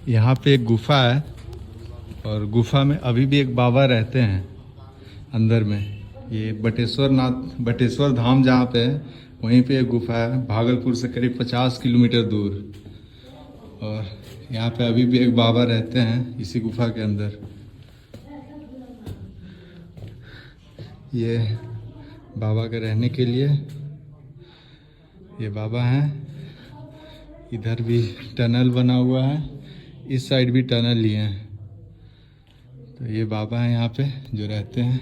यहाँ पे एक गुफा है और गुफा में अभी भी एक बाबा रहते हैं अंदर में। ये बटेश्वर धाम जहाँ पे है वहीं पे एक गुफा है, भागलपुर से करीब 50 किलोमीटर दूर। और यहाँ पे अभी भी एक बाबा रहते हैं इसी गुफा के अंदर। ये बाबा के रहने के लिए ये बाबा हैं। इधर भी टनल बना हुआ है, इस साइड भी टनल लिए हैं। तो ये बाबा हैं यहाँ पे जो रहते हैं।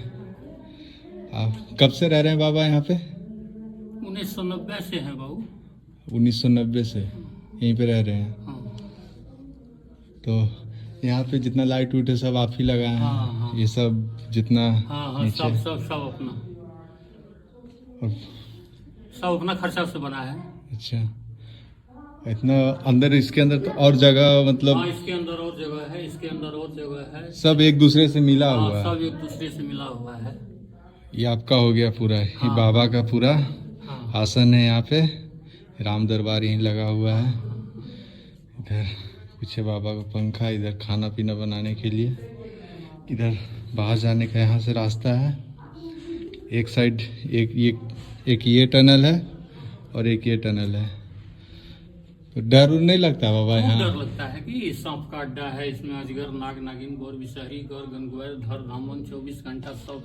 आप कब से रह रहे हैं बाबा यहाँ पे? 1990 से है बाबू। 1990 से यहीं पे रह रहे हैं। हाँ। तो यहाँ पे जितना लाइट उट है सब आप ही लगाए हैं? हाँ, हाँ। ये सब जितना हाँ, नीचे सब अपना और सब अपना खर्चा से बना है। अच्छा, इतना अंदर इसके अंदर तो और जगह मतलब? हाँ, इसके अंदर और जगह है, इसके अंदर और जगह है। सब एक दूसरे से मिला हाँ, हुआ है? सब एक दूसरे से मिला हुआ है। ये आपका हो गया पूरा? ये हाँ, बाबा का पूरा हाँ। आसन है यहाँ पे। राम दरबार यहीं लगा हुआ है। इधर पीछे बाबा का पंखा, इधर खाना पीना बनाने के लिए। इधर बाहर जाने का यहाँ से रास्ता है। एक साइड एक ये टनल है और एक ये टनल है। तो डर नहीं लगता बाबा यहाँ? डर लगता है कि सांप का अड्डा है, इसमें अजगर, नाग, नागिन, गौर, विषहरी, गौर, गंगवार, धर, धामन 24 घंटा सब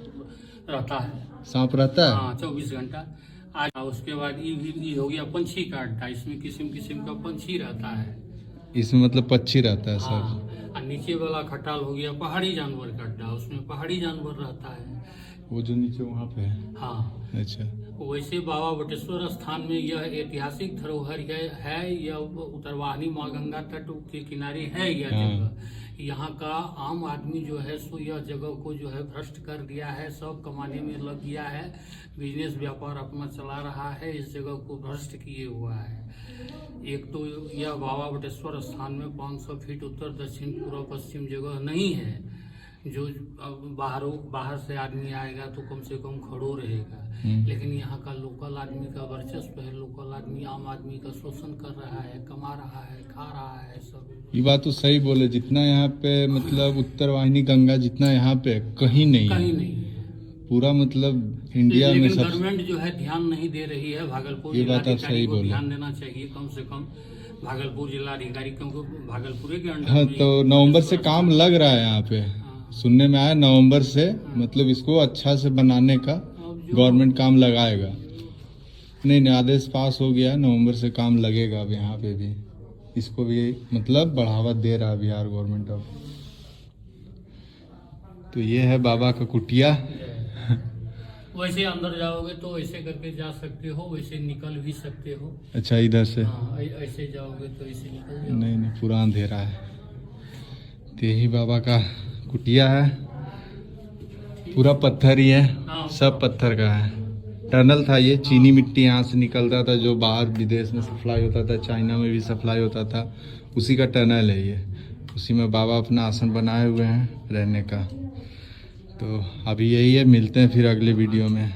रहता है। सांप रहता है? हाँ, 24 घंटा। आज उसके बाद ये हो गया पंछी का अड्डा, इसमें किस्म किस्म का पंछी रहता है। इसमें मतलब पक्षी रहता है सब? हाँ, और नीचे वाला खटाल हो गया पहाड़ी जानवर का अड्डा, उसमें पहाड़ी जानवर रहता है। वो जो नीचे वहाँ पे है? हाँ। अच्छा। वैसे बाबा बटेश्वर स्थान में यह ऐतिहासिक धरोहर है। यह उत्तरवाहिनी माँ गंगा तट के किनारे है यह जगह। यहाँ का आम आदमी जो है सो यह जगह को जो है भ्रष्ट कर दिया है, सब कमाने में लग गया है, बिजनेस व्यापार अपना चला रहा है, इस जगह को भ्रष्ट किए हुआ है। एक तो यह बाबा बटेश्वर स्थान में 500 फीट उत्तर दक्षिण पूर्व पश्चिम जगह नहीं है। जो बाहर से आदमी आएगा तो कम से कम खड़ो रहेगा, लेकिन यहाँ का लोकल आदमी का वर्चस्व है। लोकल आदमी आम आदमी का शोषण कर रहा है, कमा रहा है, खा रहा है सब। ये बात तो सही बोले, जितना यहाँ पे मतलब उत्तरवाहिनी गंगा जितना यहाँ पे कहीं नहीं है। पूरा मतलब इंडिया में सब। गवर्नमेंट जो है ध्यान नहीं दे रही है। भागलपुर ये बात आप सही बोले, ध्यान देना चाहिए कम से कम। भागलपुर जिलाधिकारी, क्योंकि भागलपुर के अंडर। हाँ, तो नवंबर से काम लग रहा है यहाँ पे। सुनने में आया नवंबर से मतलब इसको अच्छा से बनाने का गवर्नमेंट काम लगाएगा। नहीं, आदेश पास हो गया, नवंबर से काम लगेगा। अब यहाँ पे भी इसको भी मतलब बढ़ावा दे रहा है बिहार गवर्नमेंट अब। तो ये है बाबा का कुटिया। वैसे अंदर जाओगे तो ऐसे करके जा सकते हो, वैसे निकल भी सकते हो। अच्छा, इधर से? हाँ, ऐसे जाओगे तो ऐसे निकल जाओगे। नहीं, पूरा अंधेरा है। तो यही बाबा का कुटिया है, पूरा पत्थर ही है। हाँ, सब पत्थर का है। टनल था ये, चीनी मिट्टी यहाँ से निकलता था जो बाहर विदेश में सप्लाई होता था, चाइना में भी सप्लाई होता था, उसी का टनल है ये। उसी में बाबा अपना आसन बनाए हुए हैं रहने का। तो अभी यही है, मिलते हैं फिर अगले वीडियो में।